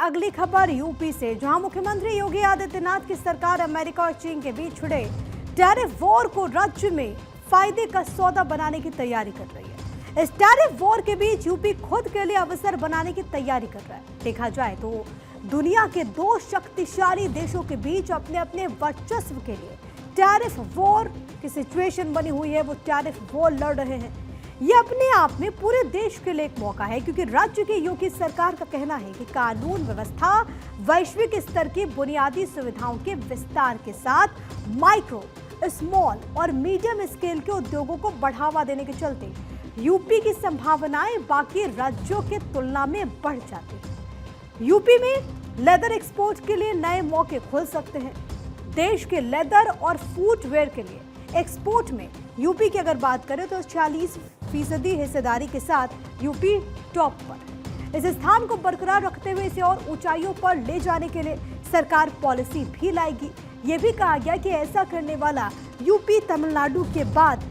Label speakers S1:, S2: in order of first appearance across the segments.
S1: अगली खबर यूपी से, जहां मुख्यमंत्री योगी आदित्यनाथ की सरकार अमेरिका और चीन के बीच छिड़े टैरिफ वॉर को राज्य में फायदे का सौदा बनाने की तैयारी कर रही है। इस टैरिफ वॉर के बीच यूपी खुद के लिए अवसर बनाने की तैयारी कर रहा है। देखा जाए तो दुनिया के दो शक्तिशाली देशों के बीच अपने अपने वर्चस्व के लिए टैरिफ वॉर की सिचुएशन बनी हुई है। वो टैरिफ वॉर लड़ रहे हैं। ये अपने आप में पूरे देश के लिए एक मौका है, क्योंकि राज्य की योगी सरकार का कहना है कि कानून व्यवस्था वैश्विक स्तर की बुनियादी सुविधाओं के विस्तार के साथ माइक्रो, स्मॉल और मीडियम स्केल के उद्योगों को बढ़ावा देने के चलते यूपी की संभावनाएं बाकी राज्यों के तुलना में बढ़ जाती है। यूपी में लेदर एक्सपोर्ट के लिए नए मौके खुल सकते हैं। देश के लेदर और फुटवेयर के लिए एक्सपोर्ट में यूपी की अगर बात करें तो 46% हिस्सेदारी के साथ यूपी टॉप पर। इस स्थान को बरकरार रखते हुए इसे और ऊंचाइयों पर ले जाने के लिए सरकार पॉलिसी भी लाएगी। ये भी कहा गया कि ऐसा करने वाला यूपी तमिलनाडु के बाद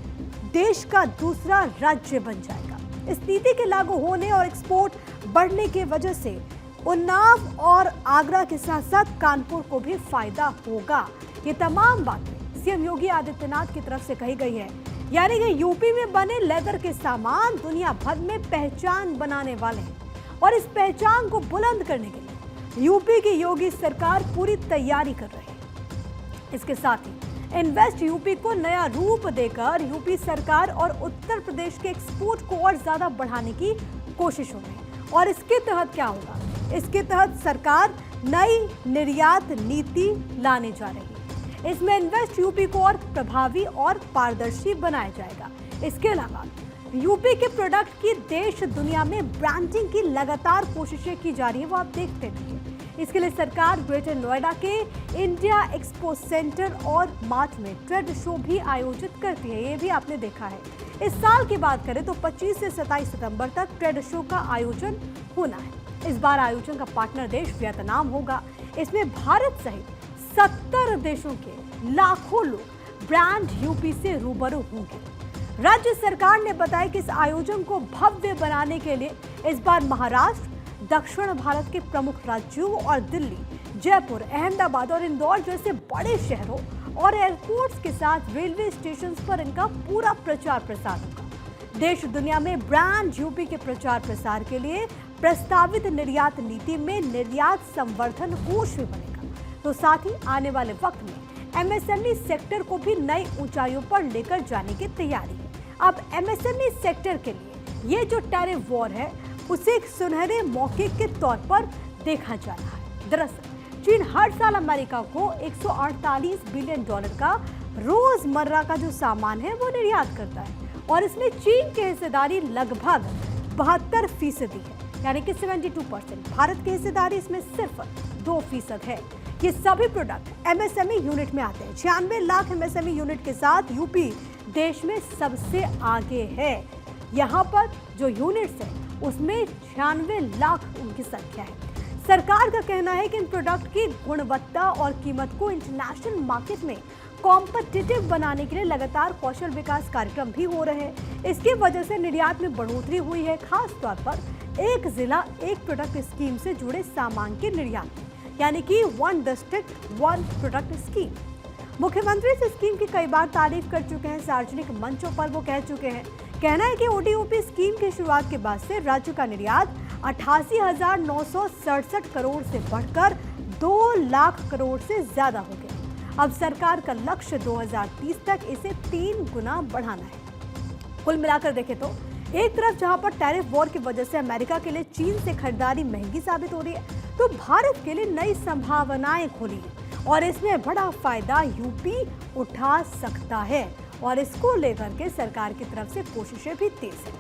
S1: देश का दूसरा राज्य बन जाएगा। इस नीति के लागू होने और एक्सपोर्ट बढ़ने की वजह से उन्नाव और आगरा के साथ साथ कानपुर को भी फायदा होगा। ये तमाम बातें सीएम योगी आदित्यनाथ की तरफ से कही गई है। यानी कि यूपी में बने लेदर के सामान दुनिया भर में पहचान बनाने वाले हैं, और इस पहचान को बुलंद करने के लिए यूपी की योगी सरकार पूरी तैयारी कर रही है। इसके साथ ही इन्वेस्ट यूपी को नया रूप देकर यूपी सरकार और उत्तर प्रदेश के एक्सपोर्ट को और ज्यादा बढ़ाने की कोशिश होगी। और इसके तहत क्या होगा? इसके तहत सरकार नई निर्यात नीति लाने जा रही है। इसमें इन्वेस्ट यूपी को और प्रभावी और पारदर्शी बनाया जाएगा। इसके अलावा यूपी के प्रोडक्ट की देश दुनिया में ब्रांडिंग की लगातार कोशिशें की जा रही है, वो आप देखते रहिए। इसके लिए सरकार ग्रेटर नोएडा के इंडिया एक्सपो सेंटर और मार्च में ट्रेड शो भी आयोजित करती है। ये भी आपने देखा है। इस साल की बात करें तो 25 से 27 सितंबर तक ट्रेड शो का आयोजन होना है। इस बार आयोजन का पार्टनर देश वियतनाम होगा। इसमें भारत सहित 70 देशों के लाखों लोग ब्रांड यूपी से रूबरू होंगे। राज्य सरकार ने बताया कि इस आयोजन को भव्य बनाने के लिए इस बार महाराष्ट्र, दक्षिण भारत के प्रमुख राज्यों और दिल्ली, जयपुर, अहमदाबाद और इंदौर जैसे बड़े शहरों और एयरपोर्ट्स के साथ रेलवे स्टेशन पर इनका पूरा प्रचार प्रसार होगा। देश दुनिया में ब्रांड यूपी के प्रचार प्रसार के लिए प्रस्तावित निर्यात नीति में निर्यात संवर्धन कोष भी बनेगा। तो साथ ही आने वाले वक्त में एमएसएमई सेक्टर को भी नई ऊंचाइयों पर लेकर जाने की तैयारी है। अब एमएसएमई सेक्टर के लिए ये जो टैरिफ वॉर है उसे एक सुनहरे मौके के तौर पर देखा जा रहा है। दरअसल चीन हर साल अमेरिका को $148 बिलियन का रोजमर्रा का जो सामान है वो निर्यात करता है, और इसमें चीन की हिस्सेदारी लगभग 72% है, यानी कि 72%। भारत की हिस्सेदारी इसमें सिर्फ 2% है। ये सभी प्रोडक्ट एमएसएमई यूनिट में आते हैं। 96 लाख एमएसएमई यूनिट के साथ यूपी देश में सबसे आगे है। यहाँ पर जो यूनिट्स हैं उसमें 96 लाख उनकी संख्या है। सरकार का कहना है कि इन प्रोडक्ट की गुणवत्ता और कीमत को इंटरनेशनल मार्केट में कॉम्पिटिटिव बनाने के लिए लगातार कौशल विकास कार्यक्रम भी हो रहे हैं। इसकी वजह से निर्यात में बढ़ोतरी हुई है, खास तौर पर एक जिला एक प्रोडक्ट स्कीम से जुड़े सामान के निर्यात, यानी कि one district one product scheme. मुख्यमंत्री इस स्कीम की कई बार तारीफ कर चुके हैं। सार्वजनिक मंचों पर वो कह चुके हैं। कहना है कि ओडीओपी स्कीम की शुरुआत के बाद से राज्य का निर्यात 88,967 करोड़ से बढ़कर 2 लाख करोड़ से ज्यादा हो गया। अब सरकार का लक्ष्य 2030 तक इसे 3 गुना बढ़ाना है। कुल मिलाकर देखें तो एक तरफ जहां पर टैरिफ वॉर की वजह से अमेरिका के लिए चीन से खरीदारी महंगी साबित हो रही है, तो भारत के लिए नई संभावनाएं खुली है, और इसमें बड़ा फायदा यूपी उठा सकता है। और इसको लेकर के सरकार की तरफ से कोशिशें भी तेज है।